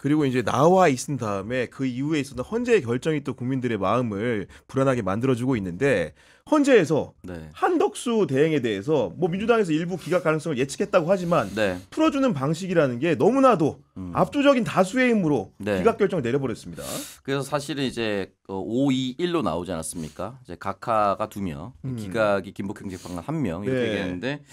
그리고 이제 나와 있은 다음에 그 이후에 있었던 헌재의 결정이 또 국민들의 마음을 불안하게 만들어주고 있는데 헌재에서 네. 한덕수 대행에 대해서 뭐 민주당에서 일부 기각 가능성을 예측했다고 하지만 네. 풀어주는 방식이라는 게 너무나도 압도적인 다수의 힘으로 네. 기각 결정을 내려버렸습니다. 그래서 사실은 이제 5-2-1로 나오지 않았습니까? 이제 각하가 2명, 기각이 김복형 재판관 1명 이렇게 네. 얘기했는데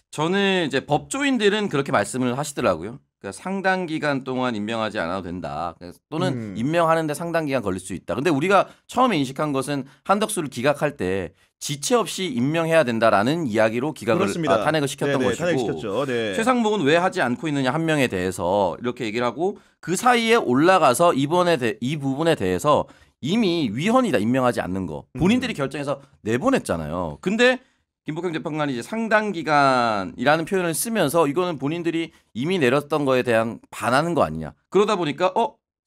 저는 이제 법조인들은 그렇게 말씀을 하시더라고요. 그러니까 상당 기간 동안 임명하지 않아도 된다. 또는 임명하는데 상당 기간 걸릴 수 있다. 근데 우리가 처음에 인식한 것은 한덕수를 기각할 때 지체 없이 임명해야 된다라는 이야기로 탄핵을 시켰던 네네, 것이고 탄핵시켰죠. 네. 최상목은 왜 하지 않고 있느냐 한 명에 대해서 이렇게 얘기를 하고 그 사이에 올라가서 이 부분에 대해서 이미 위헌이다 임명하지 않는 거 본인들이 결정해서 내보냈잖아요. 근데 김복형 재판관이 이제 상당 기간이라는 표현을 쓰면서 이거는 본인들이 이미 내렸던 거에 대한 반하는 거 아니냐. 그러다 보니까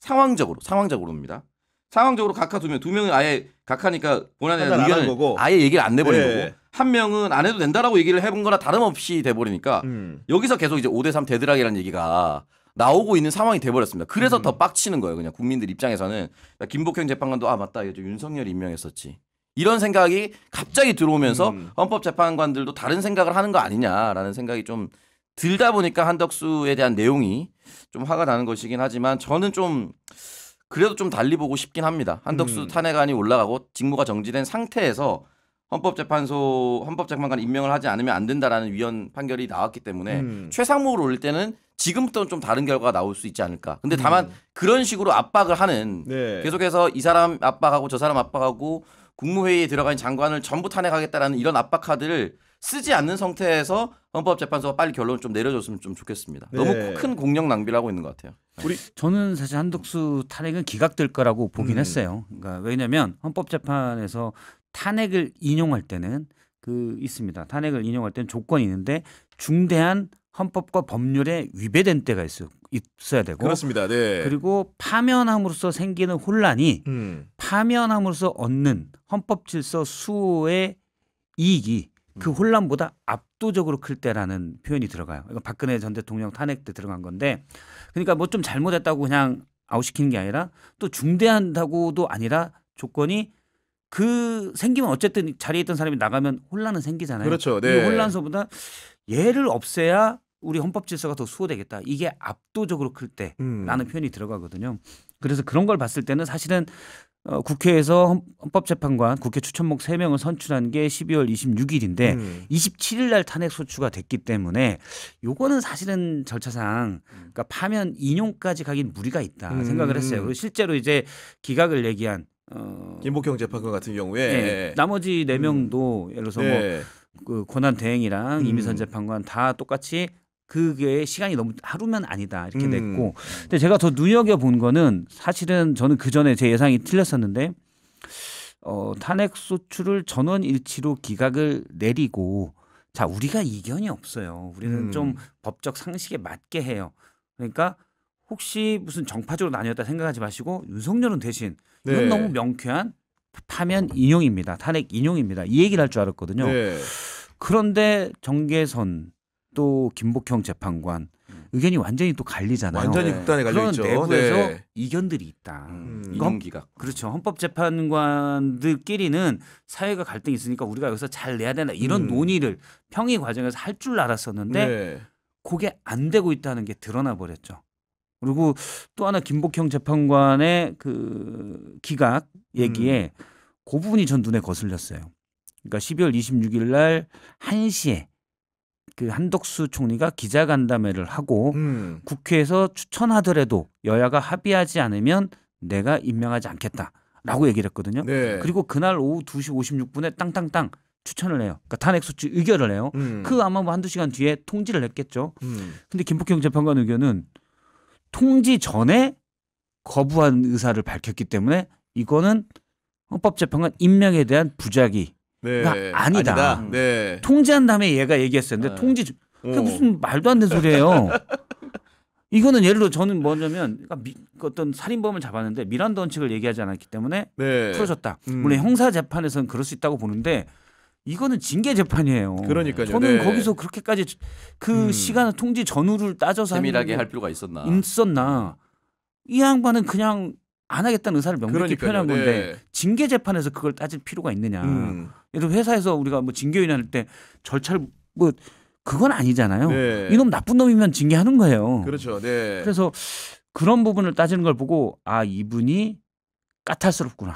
상황적으로입니다. 상황적으로 각하 2명, 2명은 아예 각하니까 본안에 대한 의견을 아예 얘기를 안 내버린 거고 한 명은 안 해도 된다라고 얘기를 해본 거나 다름없이 돼버리니까 여기서 계속 이제 5대3 대드락이라는 얘기가 나오고 있는 상황이 돼버렸습니다. 그래서 더 빡치는 거예요. 그냥 국민들 입장에서는 김복형 재판관도 맞다. 이제 윤석열이 임명했었지. 이런 생각이 갑자기 들어오면서 헌법재판관들도 다른 생각을 하는 거 아니냐라는 생각이 좀 들다 보니까 한덕수에 대한 내용이 좀 화가 나는 것이긴 하지만 저는 좀 그래도 좀 달리 보고 싶긴 합니다. 한덕수 탄핵안이 올라가고 직무가 정지된 상태에서 헌법재판관 임명을 하지 않으면 안 된다라는 위헌 판결이 나왔기 때문에 최상목을 올릴 때는 지금부터는 좀 다른 결과가 나올 수 있지 않을까. 근데 다만 그런 식으로 압박을 하는 계속해서 이 사람 압박하고 저 사람 압박하고 국무회의에 들어간 장관을 전부 탄핵하겠다라는 이런 압박 카드를 쓰지 않는 상태에서 헌법재판소가 빨리 결론을 좀 내려줬으면 좀 좋겠습니다. 너무 큰 공력 낭비를 하고 있는 것 같아요. 저는 사실 한덕수 탄핵은 기각될 거라고 보긴 했어요. 그러니까 왜냐하면 헌법재판에서 탄핵을 인용할 때는 있습니다. 탄핵을 인용할 때는 조건이 있는데 중대한 헌법과 법률에 위배된 때가 있어야 되고 그렇습니다. 네. 그리고 파면함으로써 생기는 혼란이 파면함으로써 얻는 헌법 질서 수호의 이익이 그 혼란보다 압도적으로 클 때라는 표현이 들어가요. 이건 박근혜 전 대통령 탄핵 때 들어간 건데 그러니까 뭐 좀 잘못했다고 그냥 아웃시키는 게 아니라 또 중대한다고도 아니라 조건이 생기면 어쨌든 자리에 있던 사람이 나가면 혼란은 생기잖아요. 그렇죠. 이 혼란서보다 얘를 없애야 우리 헌법 질서가 더 수호되겠다. 이게 압도적으로 클 때라는 표현이 들어가거든요. 그래서 그런 걸 봤을 때는 사실은 국회에서 헌법재판관 국회 추천목 3명을 선출한 게 12월 26일인데 27일 날 탄핵 소추가 됐기 때문에 요거는 사실은 절차상 그러니까 파면 인용까지 가긴 무리가 있다 생각을 했어요. 그리고 실제로 이제 기각을 얘기한 김복형 재판관 같은 경우에 나머지 4명도 예를 들어서 그 권한 대행이랑 이미선 재판관 다 똑같이 그게 시간이 너무 하루면 아니다 이렇게 냈고 근데 제가 더 눈여겨본 거는 사실은 저는 그전에 제 예상이 틀렸었는데 탄핵 소추를 전원일치로 기각을 내리고 자 우리가 이견이 없어요. 우리는 좀 법적 상식에 맞게 해요. 그러니까 혹시 무슨 정파적으로 나뉘었다 생각하지 마시고 윤석열은 대신 이건 너무 명쾌한 파면 인용입니다. 탄핵 인용입니다. 이 얘기를 할 줄 알았거든요. 그런데 정계선 또 김복형 재판관 의견이 완전히 또 갈리잖아요. 완전히 극단에 갈려있죠. 그런 내부에서 이견들이 있다. 인용기각. 그렇죠. 헌법재판관들끼리는 사회가 갈등이 있으니까 우리가 여기서 잘 내야 된다. 이런 논의를 평의 과정에서 할 줄 알았었는데 그게 안 되고 있다는 게 드러나 버렸죠. 그리고 또 하나 김복형 재판관의 그 기각 얘기에 그 부분이 전 눈에 거슬렸어요. 그러니까 12월 26일 날 1시에 그 한덕수 총리가 기자간담회를 하고 국회에서 추천하더라도 여야가 합의하지 않으면 내가 임명하지 않겠다라고 얘기를 했거든요. 그리고 그날 오후 2시 56분에 땅땅땅 추천을 해요. 그러니까 탄핵 소추 의결을 해요. 그 아마 뭐 한두 시간 뒤에 통지를 했겠죠. 근데 김복형 재판관 의견은 통지 전에 거부한 의사를 밝혔기 때문에 이거는 헌법재판관 임명에 대한 부작위가 아니다. 통지한 다음에 얘가 얘기했어요. 근데 그게 무슨 말도 안 되는 소리예요. 이거는 예를 들어 저는 뭐냐면 어떤 살인범을 잡았는데 미란다 원칙을 얘기하지 않았기 때문에 풀어줬다. 물론 형사 재판에서는 그럴 수 있다고 보는데 이거는 징계 재판이에요. 그러니까요. 저는 거기서 그렇게까지 그 시간 통지 전후를 따져서 세밀하게 할 필요가 있었나? 이 양반은 그냥 안 하겠다는 의사를 명백히 그러니까요. 표현한 건데 네. 징계 재판에서 그걸 따질 필요가 있느냐. 예를 들어 회사에서 우리가 뭐 징계위원회 때 절차를 뭐 그건 아니잖아요. 네. 이놈 나쁜 놈이면 징계하는 거예요. 그렇죠. 네. 그래서 그런 부분을 따지는 걸 보고 아 이분이 까탈스럽구나.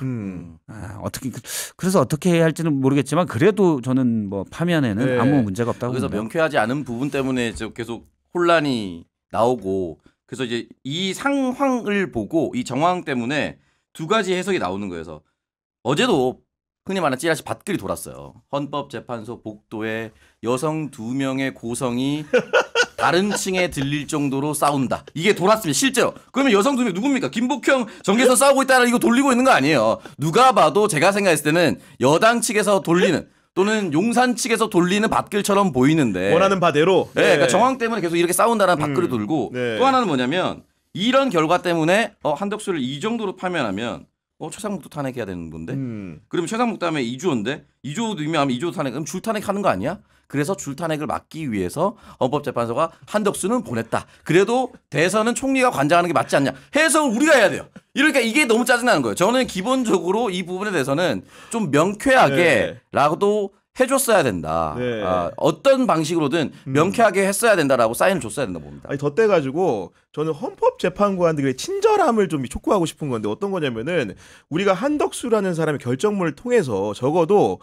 어떻게 그래서 어떻게 해야 할지는 모르겠지만 그래도 저는 뭐 파면에는 네. 아무 문제가 없다고 그래서 봅니다. 명쾌하지 않은 부분 때문에 계속 혼란이 나오고 그래서 이제 이 상황을 보고 이 정황 때문에 두 가지 해석이 나오는 거예요. 그래서 어제도 흔히 말하는 찌라시 밭글이 돌았어요. 헌법재판소 복도에 여성 2명의 고성이 다른 층에 들릴 정도로 싸운다. 이게 돌았습니다. 실제로. 그러면 여성 2명 누굽니까? 김복형 정계에서 싸우고 있다는 이거 돌리고 있는 거 아니에요. 누가 봐도 제가 생각했을 때는 여당 측에서 돌리는 또는 용산 측에서 돌리는 밭글처럼 보이는데 원하는 바대로. 네, 그러니까 정황 때문에 계속 이렇게 싸운다는 밭글이 돌고 네. 또 하나는 뭐냐면 이런 결과 때문에 한덕수를 이 정도로 파면하면 최상목도 탄핵해야 되는 건데 그러면 최상목 다음에 이주호인데 이주호도 유명하면 이주호 탄핵 그럼 줄탄핵하는 거 아니야? 그래서 줄탄핵을 막기 위해서 헌법재판소가 한덕수는 보냈다. 그래도 대선은 총리가 관장하는 게 맞지 않냐. 해석을 우리가 해야 돼요. 이러니까 이게 너무 짜증나는 거예요. 저는 기본적으로 이 부분에 대해서는 좀 명쾌하게 라고도 해줬어야 된다. 네. 어떤 방식으로든 명쾌하게 했어야 된다라고 사인을 줬어야 된다 봅니다. 아니 덧대가지고 저는 헌법재판관들의 친절함을 좀 촉구하고 싶은 건데 어떤 거냐면은 우리가 한덕수라는 사람의 결정문을 통해서 적어도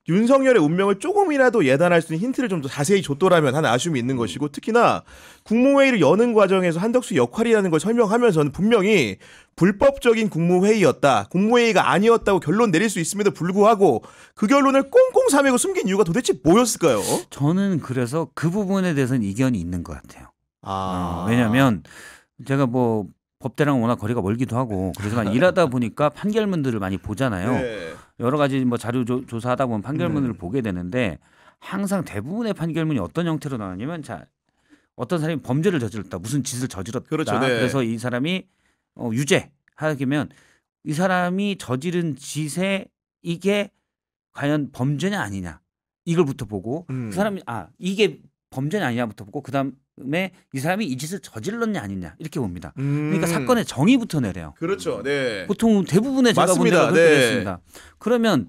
윤석열의 운명을 조금이라도 예단할 수 있는 힌트를 좀 더 자세히 줬더라면 하는 아쉬움이 있는 것이고 특히나 국무회의를 여는 과정에서 한덕수 역할이라는 걸 설명하면서는 분명히 불법적인 국무회의였다. 국무회의가 아니었다고 결론 내릴 수 있음에도 불구하고 그 결론을 꽁꽁 싸매고 숨긴 이유가 도대체 뭐였을까요? 저는 그래서 그 부분에 대해서는 이견이 있는 것 같아요. 왜냐하면 제가 뭐 법대랑 워낙 거리가 멀기도 하고 그러지만 일하다 보니까 판결문들을 많이 보잖아요. 네. 여러 가지 뭐 자료 조사하다 보면 판결문을 보게 되는데 항상 대부분의 판결문이 어떤 형태로 나오냐면 자 어떤 사람이 범죄를 저질렀다 무슨 짓을 저질렀다 그렇죠, 네. 그래서 이 사람이 유죄하면 이 사람이 저지른 짓에 이게 과연 범죄냐 아니냐 이걸부터 보고 그 사람이 이게 범죄냐 아니냐부터 보고 그다음에 이 사람이 이 짓을 저질렀냐 아니냐 이렇게 봅니다. 그러니까 사건의 정의부터 내려요. 그렇죠. 네. 보통 대부분의 제가 본 맞습니다. 데가 그렇게 네. 됐습니다. 그러면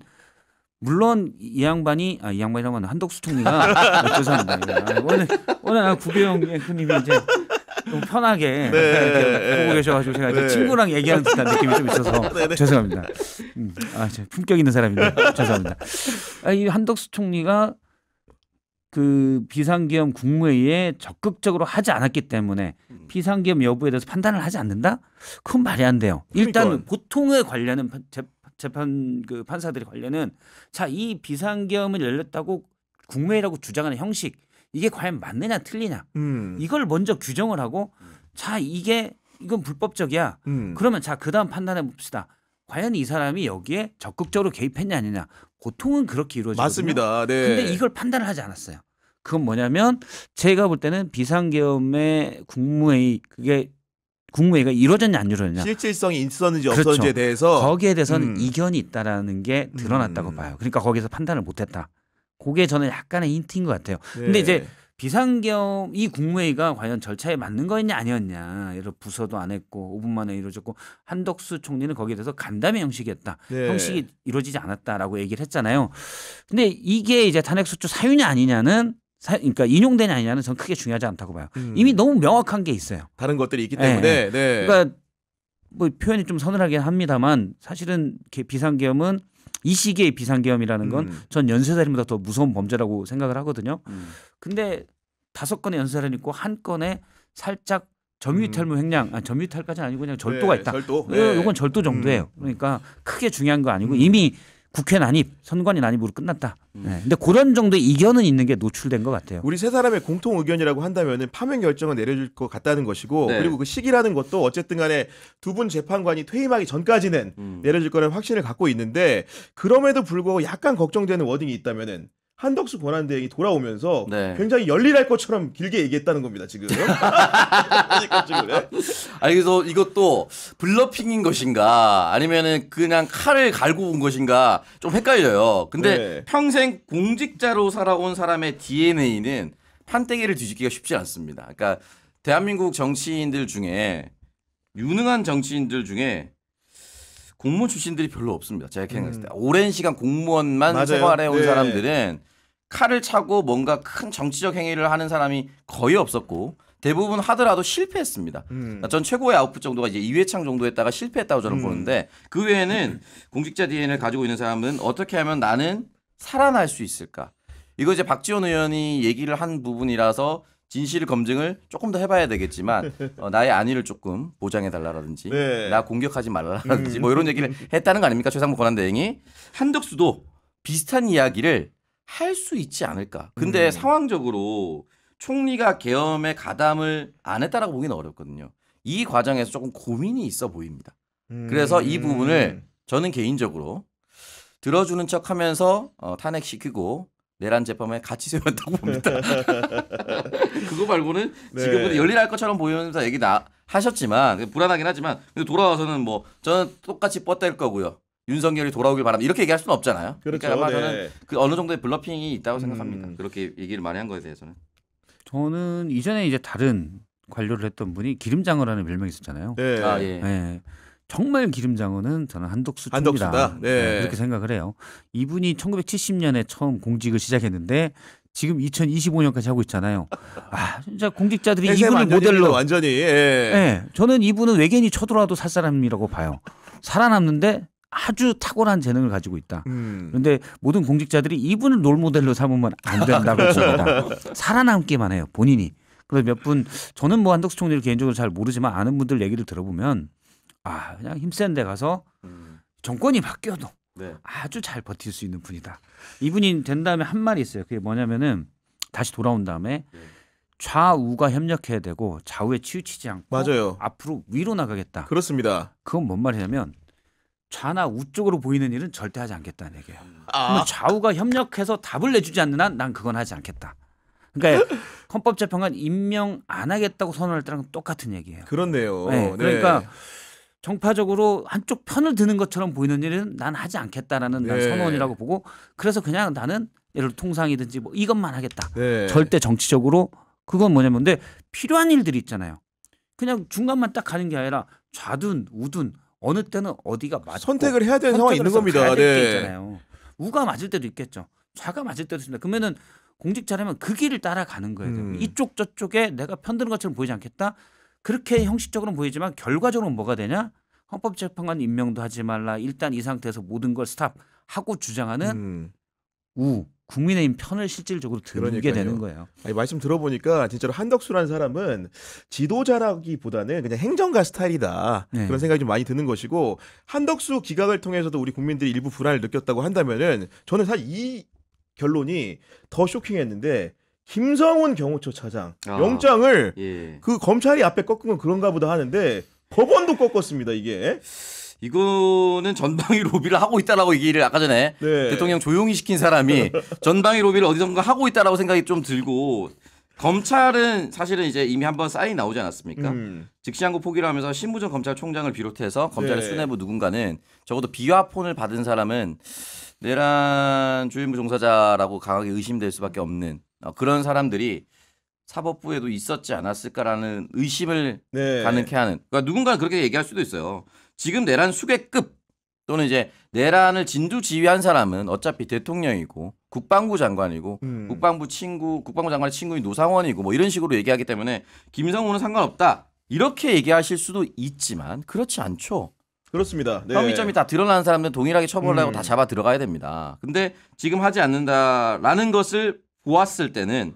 물론 이 양반이라고 하는 한덕수 총리가 죄송합니다. 오늘 구배영 앵커님이 이제 좀 편하게 이렇게 보고 계셔가지고 제가 이제 친구랑 얘기하는 듯한 느낌이 좀 있어서 죄송합니다. 품격 있는 사람인데 죄송합니다. 이 한덕수 총리가 그 비상계엄 국무회의에 적극적으로 하지 않았기 때문에 비상계엄 여부에 대해서 판단을 하지 않는다? 그건 말이 안 돼요. 일단 그러니까. 보통의 관련은 재판 그 판사들의 관련은 자, 이 비상계엄을 열렸다고 국무회의라고 주장하는 형식 이게 과연 맞느냐 틀리냐 이걸 먼저 규정을 하고 자 이건 불법적이야. 그러면 자 그다음 판단해 봅시다. 과연 이 사람이 여기에 적극적으로 개입했냐 아니냐. 보통은 그렇게 이루어지거든요. 맞습니다. 네. 근데 이걸 판단을 하지 않았어요. 그건 뭐냐면 제가 볼 때는 비상계엄의 국무회의가 이루어졌냐 안 이루어졌냐. 실질성이 있었는지 그렇죠. 없었는지에 대해서 거기에 대해서는 이견이 있다라는 게 드러났다고 봐요. 그러니까 거기서 판단을 못했다. 그게 저는 약간의 힌트인 것 같아요. 네. 근데 이제 비상계엄 이 국무회의가 과연 절차에 맞는 거였냐 아니었냐. 예를 들어 부서도 안 했고 5분 만에 이루어졌고 한덕수 총리는 거기에 대해서 간담회 형식이었다. 네. 형식이 이루어지지 않았다라고 얘기를 했잖아요. 근데 이게 이제 탄핵소추 사유냐 아니냐는 그러니까 인용되냐 아니냐는 저는 크게 중요하지 않다고 봐요. 이미 너무 명확한 게 있어요. 다른 것들이 있기 때문에 네. 그러니까 뭐 표현이 좀 서늘하긴 합니다만 사실은 비상계엄은 이 시기의 비상계엄이라는 건 전 연쇄살인보다 더 무서운 범죄라고 생각을 하거든요. 근데 5건의 연쇄살인 있고 한 건에 살짝 점유이탈물 횡령, 점유이탈까지는 아니고 그냥 절도가 네, 있다. 절도. 네. 이건 절도 정도예요. 그러니까 크게 중요한 거 아니고 이미 국회 난입, 선관위 난입으로 끝났다. 네. 근데 그런 정도의 이견은 있는 게 노출된 것 같아요. 우리 세 사람의 공통 의견이라고 한다면은 파면 결정을 내려줄 것 같다는 것이고 네. 그리고 그 시기라는 것도 어쨌든 간에 두 분 재판관이 퇴임하기 전까지는 내려줄 거라는 확신을 갖고 있는데 그럼에도 불구하고 약간 걱정되는 워딩이 있다면은 한덕수 권한대행이 돌아오면서 네. 굉장히 열일할 것처럼 길게 얘기했다는 겁니다 지금. 그러니까 지금. 네? 그래서 이것도 블러핑인 것인가 아니면은 그냥 칼을 갈고 온 것인가 좀 헷갈려요. 근데 네. 평생 공직자로 살아온 사람의 DNA는 판때기를 뒤집기가 쉽지 않습니다. 그러니까 대한민국 정치인들 중에 유능한 정치인들 중에 공무원 출신들이 별로 없습니다. 제가 생각했을 때 오랜 시간 공무원만 맞아요. 생활해온 네. 사람들은 칼을 차고 뭔가 큰 정치적 행위를 하는 사람이 거의 없었고 대부분 하더라도 실패했습니다. 전 최고의 아웃풋 정도가 이제 이회창 정도 했다가 실패했다고 저는 보는데 그 외에는 공직자 DNA를 가지고 있는 사람은 어떻게 하면 나는 살아날 수 있을까? 이거 이제 박지원 의원이 얘기를 한 부분이라서 진실 검증을 조금 더 해봐야 되겠지만 나의 안위를 조금 보장해달라라든지 네. 나 공격하지 말라라든지 뭐 이런 얘기를 했다는 거 아닙니까? 최상무 권한대행이. 한덕수도 비슷한 이야기를 할 수 있지 않을까. 근데 상황적으로 총리가 계엄에 가담을 안 했다라고 보기는 어렵거든요. 이 과정에서 조금 고민이 있어 보입니다. 그래서 이 부분을 저는 개인적으로 들어주는 척하면서 탄핵시키고 내란 재판에 같이 세웠다고 봅니다. 그거 말고는 네. 지금은 열일할 것처럼 보이면서 얘기 하셨지만 불안하긴 하지만 근데 돌아와서는 뭐 저는 똑같이 뻗댈 거고요. 윤석열이 돌아오길 바랍니다. 이렇게 얘기할 수는 없잖아요. 그렇죠. 그러니까 아마 네. 저는 그 어느 정도의 블러핑이 있다고 생각합니다. 그렇게 얘기를 많이 한 거에 대해서는. 저는 이전에 이제 다른 관료를 했던 분이 기름장어라는 별명이 있었잖아요. 네. 아 예. 네. 정말 기름장어는 저는 한덕수 한덕수다. 총리다. 네. 그렇게 생각을 해요. 이분이 1970년에 처음 공직을 시작했는데 지금 2025년까지 하고 있잖아요. 아 진짜 공직자들이 폐쇄 이분을 완전입니다, 모델로. 완전히. 예. 네, 저는 이분은 외계인이 쳐들어와도 살 사람이라고 봐요. 살아남는데 아주 탁월한 재능을 가지고 있다. 그런데 모든 공직자들이 이분을 롤모델로 삼으면 안 된다고 봅니다. 살아남기만 해요, 본인이. 그래서 몇 분 저는 뭐 한덕수 총리를 개인적으로 잘 모르지만 아는 분들 얘기를 들어보면 아 그냥 힘센 데 가서 정권이 바뀌어도 네. 아주 잘 버틸 수 있는 분이다. 이분이 된 다음에 한 말이 있어요. 그게 뭐냐면은 다시 돌아온 다음에 좌우가 협력해야 되고 좌우에 치우치지 않고 맞아요. 앞으로 위로 나가겠다. 그렇습니다. 그건 뭔 말이냐면 좌나 우 쪽으로 보이는 일은 절대 하지 않겠다는 얘기예요. 아. 그러면 좌우가 협력해서 답을 내주지 않는 한 난 그건 하지 않겠다. 그러니까 헌법재판관 임명 안 하겠다고 선언할 때랑 똑같은 얘기예요. 그렇네요. 네, 네. 그러니까 정파적으로 한쪽 편을 드는 것처럼 보이는 일은 난 하지 않겠다라는 난 네. 선언이라고 보고 그래서 그냥 나는 예를 들어 통상이든지 뭐 이것만 하겠다. 네. 절대 정치적으로 그건 뭐냐면 근데 필요한 일들이 있잖아요. 그냥 중간만 딱 가는 게 아니라 좌든 우든 어느 때는 어디가 맞고 선택을 해야 되는 상황이 있는 겁니다. 가야 될게 네. 있잖아요. 우가 맞을 때도 있겠죠. 좌가 맞을 때도 있습니다. 그러면은 공직자라면 그 길을 따라가는 거예요. 이쪽 저쪽에 내가 편드는 것처럼 보이지 않겠다. 그렇게 형식적으로는 보이지만 결과적으로는 뭐가 되냐? 헌법재판관 임명도 하지 말라. 일단 이 상태에서 모든 걸 스탑하고 주장하는 우 국민의힘 편을 실질적으로 들게 그러니까요. 되는 거예요. 아니, 말씀 들어보니까 진짜로 한덕수라는 사람은 지도자라기보다는 그냥 행정가 스타일이다. 네. 그런 생각이 좀 많이 드는 것이고 한덕수 기각을 통해서도 우리 국민들이 일부 불안을 느꼈다고 한다면은 저는 사실 이 결론이 더 쇼킹했는데 김성훈 경호처 차장 아. 영장을 예. 그 검찰이 앞에 꺾은 건 그런가 보다 하는데 법원도 꺾었습니다 이게. 이거는 전방위 로비를 하고 있다라고 얘기를 아까 전에 네. 대통령 조용히 시킨 사람이 전방위 로비를 어디선가 하고 있다라고 생각이 좀 들고 검찰은 사실은 이제 이미 한번 사인이 나오지 않았습니까? 즉시항고 포기를 하면서 신부전 검찰총장을 비롯해서 검찰의 네. 수뇌부 누군가는 적어도 비화폰을 받은 사람은 내란 주임부 종사자라고 강하게 의심될 수밖에 없는 그런 사람들이 사법부에도 있었지 않았을까라는 의심을 네. 가능케 하는. 그러니까 누군가는 그렇게 얘기할 수도 있어요. 지금 내란 수괴급 또는 이제 내란을 진두지휘한 사람은 어차피 대통령이고 국방부 장관이고 국방부 장관의 친구인 노상원이고 뭐 이런 식으로 얘기하기 때문에 김성훈은 상관없다. 이렇게 얘기하실 수도 있지만 그렇지 않죠. 그렇습니다. 네. 혐의점이 다 드러나는 사람들은 동일하게 처벌을 하고 다 잡아 들어가야 됩니다. 근데 지금 하지 않는다라는 것을 보았을 때는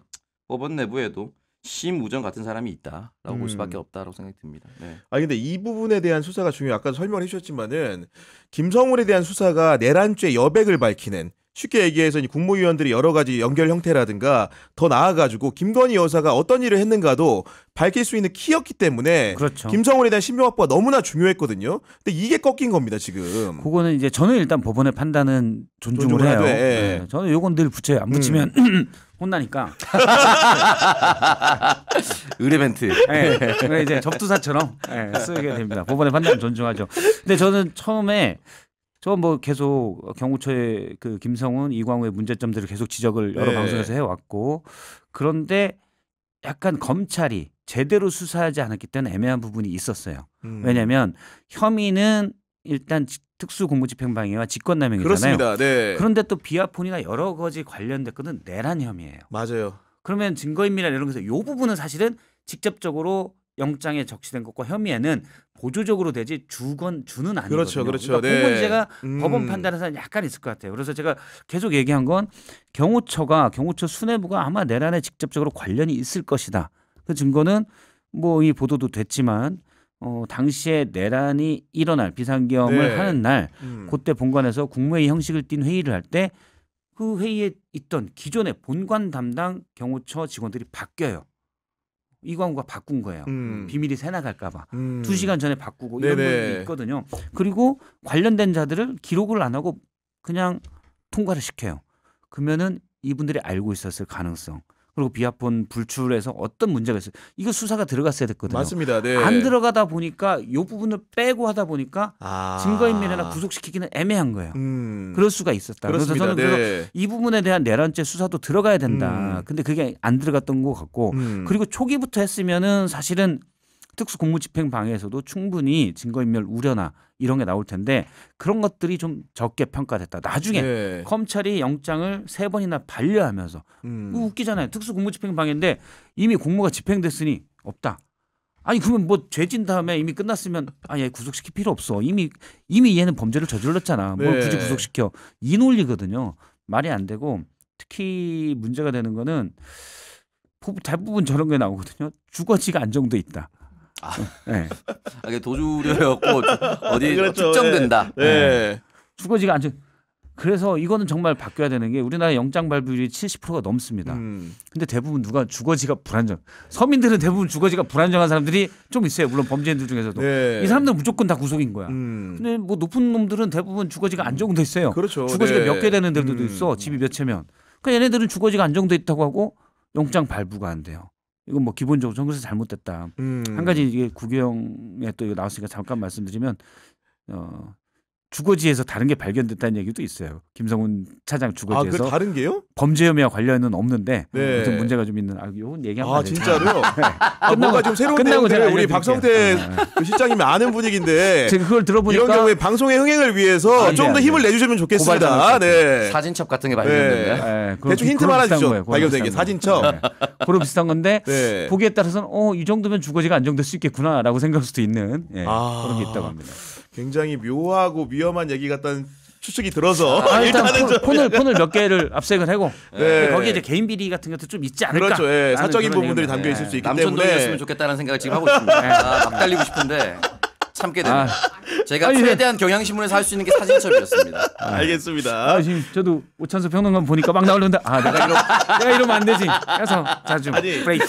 법원 내부에도 심우정 같은 사람이 있다라고 볼 수밖에 없다라고 생각이 듭니다. 네. 아 근데 이 부분에 대한 수사가 중요해요. 아까 설명을 해주셨지만은 김성훈에 대한 수사가 내란죄 여백을 밝히는 쉽게 얘기해서 이 국무위원들이 여러 가지 연결 형태라든가 더 나아가지고 김건희 여사가 어떤 일을 했는가도 밝힐 수 있는 키였기 때문에 그렇죠. 김성훈에 대한 신병 확보가 너무나 중요했거든요. 근데 이게 꺾인 겁니다 지금. 그거는 이제 저는 일단 법원의 판단은 존중을 해요. 하되, 예. 네, 저는 요건 늘 붙여요. 안 붙이면 혼나니까. 의뢰멘트. 네, 이제 접두사처럼 쓰게 됩니다. 법원의 판단은 존중하죠. 근데 저는 처음에 저 뭐 계속 경호처의 그 김성훈, 이광우의 문제점들을 계속 지적을 여러 네. 방송에서 해왔고 그런데 약간 검찰이 제대로 수사하지 않았기 때문에 애매한 부분이 있었어요. 왜냐하면 혐의는 일단 특수공무집행방해와 직권남용이잖아요. 그렇습니다. 네. 그런데 또 비아폰이나 여러 가지 관련된 것은 내란 혐의예요. 맞아요. 그러면 증거인멸이나 이런 것에서 이 부분은 사실은 직접적으로 영장에 적시된 것과 혐의에는 보조적으로 되지 주는 아니거든요. 그렇죠, 그렇죠. 그러니까 네. 그 문제가 법원 판단에서는 약간 있을 것 같아요. 그래서 제가 계속 얘기한 건 경호처 수뇌부가 아마 내란에 직접적으로 관련이 있을 것이다. 그 증거는 뭐 이 보도도 됐지만 당시에 내란이 일어날 비상계엄을 네. 하는 날 그때 본관에서 국무회의 형식을 띈 회의를 할 때 그 회의에 있던 기존의 본관 담당 경호처 직원들이 바뀌어요. 이광우가 바꾼 거예요. 비밀이 새나갈까 봐. 2시간 전에 바꾸고 이런 네네. 게 있거든요. 그리고 관련된 자들을 기록을 안 하고 그냥 통과를 시켜요. 그러면은 이분들이 알고 있었을 가능성. 그리고 비아폰 불출에서 어떤 문제가 있어요. 이거 수사가 들어갔어야 됐거든요. 맞습니다. 네. 안 들어가다 보니까 이 부분을 빼고 하다 보니까 증거인멸이나 구속시키기는 애매한 거예요. 그럴 수가 있었다. 그렇습니다. 그래서 저는 네. 그래서 이 부분에 대한 내란죄 수사도 들어가야 된다. 근데 그게 안 들어갔던 것 같고 그리고 초기부터 했으면은 사실은 특수공무집행방해에서도 충분히 증거인멸 우려나 이런 게 나올 텐데 그런 것들이 좀 적게 평가됐다. 나중에 네. 검찰이 영장을 3번이나 반려하면서 이거 웃기잖아요. 특수공무집행방해인데 이미 공모가 집행됐으니 없다. 아니 그러면 뭐 죄진 다음에 이미 끝났으면 얘 구속시킬 필요 없어. 이미 얘는 범죄를 저질렀잖아. 뭘 네. 굳이 구속시켜. 이 논리거든요. 말이 안 되고 특히 문제가 되는 거는 대부분 저런 게 나오거든요. 주거지가 안정돼 있다. 네. 이게 도주료였고 어디 그렇죠. 특정된다. 네. 주거지가 안정. 그래서 이거는 정말 바뀌어야 되는 게 우리나라 영장 발부율이 70%가 넘습니다. 근데 대부분 누가 주거지가 불안정. 서민들은 대부분 주거지가 불안정한 사람들이 좀 있어요. 물론 범죄인들 중에서도. 네. 이 사람들은 무조건 다 구속인 거야. 근데 뭐 높은 놈들은 대부분 주거지가 안정돼 있어요. 그렇죠. 주거지가 네. 몇 개 되는 데들도 있어. 집이 몇 채면. 그러니까 얘네들은 주거지가 안정돼 있다고 하고 영장 발부가 안 돼요. 이건 뭐 기본적으로 저는 그래서 잘못됐다. 한 가지 이게 구경에 또 이거 나왔으니까 잠깐 말씀드리면 주거지에서 다른 게 발견됐다는 얘기도 있어요. 김성훈 차장 주거지에서 그 다른 게요? 범죄 혐의와 관련은 없는데 네. 무슨 문제가 좀 있는 이건 얘기하면 안 되죠. 진짜로요? 끝나고 뭔가 좀 새로운 끝나고 내용들을 제가 우리 알려드릴게요. 박성태 그 실장님이 아는 분위기인데 제가 그걸 들어보니까 이런 경우에 방송의 흥행을 위해서 안 돼, 좀 더 안 힘을 돼. 내주시면 좋겠습니다. 고발당할 네. 사진첩 같은 게 발견됐네요. 대충 힌트만 하나 주죠. 발견되게 사진첩. 그런 비슷한 건데 네. 보기에 따라서는 이 정도면 주거지가 안정될 수 있겠구나라고 생각할 수도 있는 그런 게 있다고 합니다. 굉장히 묘하고 위험한 얘기 같다는 추측이 들어서 일단 일단은 폰을 몇 개를 압색을 하고 네. 거기에 이제 개인 비리 같은 것도 좀 있지 않을까. 그렇죠. 예, 라는 사적인 그런 부분들이 얘기입니다. 담겨 있을 수 있기 남천동이었으면 때문에 좋겠다는 생각을 지금 하고 있습니다. 막 달리고 싶은데 참게 되네요. 제가 최대한 경향신문에서 할 수 있는 게 사진첩이었습니다. 알겠습니다. 지금 저도 오찬수 평론가 보니까 막 나오는데 내가 이러면 안 되지. 그래서 자주 브레이크.